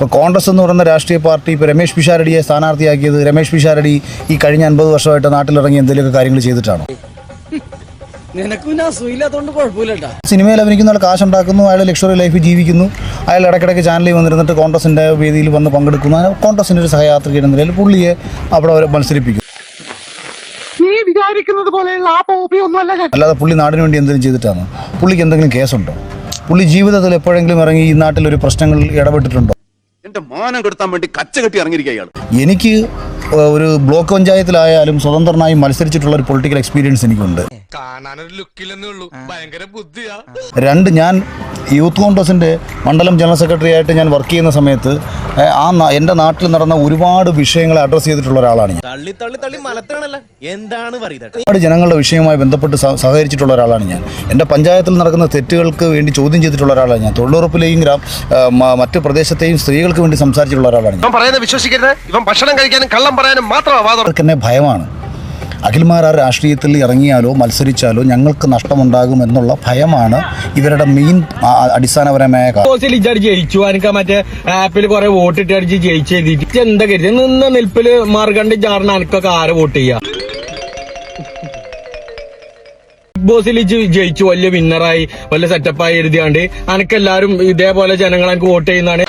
ഇപ്പോൾ കോൺഗ്രസ് എന്ന് പറയുന്ന രാഷ്ട്രീയ പാർട്ടി ഇപ്പോൾ രമേശ് പിഷാരടിയെ സ്ഥാനാർത്ഥിയാക്കിയത് രമേശ് പിഷാരടി ഈ കഴിഞ്ഞ 50 വർഷമായിട്ട് നാട്ടിലിറങ്ങി എന്തെങ്കിലുമൊക്കെ കാര്യങ്ങൾ ചെയ്തിട്ടാണോ? സിനിമയിൽ അഭിനയിക്കുന്ന ആൾ കാശുണ്ടാക്കുന്നു, അയാൾ ലക്ഷറി ലൈഫ് ജീവിക്കുന്നു, അയാൾ ഇടയ്ക്കിടയ്ക്ക് ചാനലിൽ വന്നിരുന്നിട്ട് കോൺഗ്രസിൻ്റെ വേദിയിൽ വന്ന് പങ്കെടുക്കുന്നു. കോൺഗ്രസിൻ്റെ ഒരു സഹയാത്രികൻ എന്ന നിലയിൽ പുള്ളിയെ അവിടെ മത്സരിപ്പിക്കും. അല്ലാതെ പുള്ളി നാടിന് വേണ്ടി എന്തെങ്കിലും ചെയ്തിട്ടാണോ? പുള്ളിക്ക് എന്തെങ്കിലും കേസുണ്ടോ? പുള്ളി ജീവിതത്തിൽ എപ്പോഴെങ്കിലും ഇറങ്ങി ഈ നാട്ടിലൊരു പ്രശ്നങ്ങളിൽ ഇടപെട്ടിട്ടുണ്ടോ? എന്റെ മാനം കെടുത്താൻ വേണ്ടി കച്ച കെട്ടി ഇറങ്ങിയിരിക്കുക. എനിക്ക് ഒരു ബ്ലോക്ക് പഞ്ചായത്തിലായാലും സ്വതന്ത്രനായി മത്സരിച്ചിട്ടുള്ള ഒരു പൊളിറ്റിക്കൽ എക്സ്പീരിയൻസ് എനിക്കുണ്ട്. രണ്ട്, ഞാൻ യൂത്ത് കോൺഗ്രസിൻ്റെ മണ്ഡലം ജനറൽ സെക്രട്ടറി ആയിട്ട് ഞാൻ വർക്ക് ചെയ്യുന്ന സമയത്ത് എൻ്റെ നാട്ടിൽ നടന്ന ഒരുപാട് വിഷയങ്ങളെ അഡ്രസ്സ് ചെയ്തിട്ടുള്ള ഒരാളാണ് ഞാൻ. ഒരുപാട് ജനങ്ങളുടെ വിഷയവുമായി ബന്ധപ്പെട്ട് സഹകരിച്ചിട്ടുള്ള ഒരാളാണ് ഞാൻ. എൻ്റെ പഞ്ചായത്തിൽ നടക്കുന്ന തെറ്റുകൾക്ക് വേണ്ടി ചോദ്യം ചെയ്തിട്ടുള്ള ഒരാളാണ് ഞാൻ. തൊഴിലുറപ്പിലെയും മറ്റ് പ്രദേശത്തെയും സ്ത്രീകൾക്ക് വേണ്ടി സംസാരിച്ചിട്ടുള്ള ഒരാളാണ് ഞാൻ. എന്നെ ഭയമാണ്. അഖിൽമാരാർ രാഷ്ട്രീയത്തിൽ ഇറങ്ങിയാലോ മത്സരിച്ചാലോ ഞങ്ങൾക്ക് നഷ്ടമുണ്ടാകും എന്നുള്ള ഭയമാണ് ഇവരുടെ മെയിൻ അടിസ്ഥാനപരമായ ജയിച്ചു. എനിക്ക് മറ്റേ ആപ്പിൽ കുറെ വോട്ടിട്ട് അടിച്ച് ജയിച്ചെഴുതിട്ട് എന്താ കരുതി നിന്ന നിൽപ്പില് മാർഗണ്ട് ചാറിന് എനിക്കൊക്കെ ആരെ വോട്ട് ചെയ്യാ? ബിഗ് ബോസിൽ ജയിച്ചു, വലിയ വിന്നറായി, വലിയ സെറ്റപ്പായി എഴുതിയാണ്ട് എനിക്കെല്ലാരും ഇതേപോലെ ജനങ്ങൾ എനിക്ക് വോട്ട് ചെയ്യുന്നതാണ്.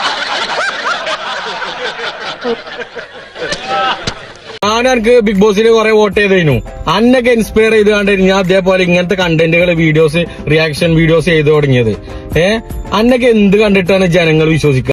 ഞാനെനിക്ക് ബിഗ് ബോസിൽ കുറെ വോട്ട് ചെയ്തതിനു അന്നൊക്കെ ഇൻസ്പയർ ചെയ്തുകൊണ്ട് ഞാൻ അതേപോലെ ഇങ്ങനത്തെ കണ്ടന്റുകൾ വീഡിയോസ് റിയാക്ഷൻ വീഡിയോസ് ചെയ്തു തുടങ്ങിയത്. അന്നൊക്കെ എന്ത് കണ്ടിട്ടാണ് ജനങ്ങൾ വിശ്വസിക്കുക?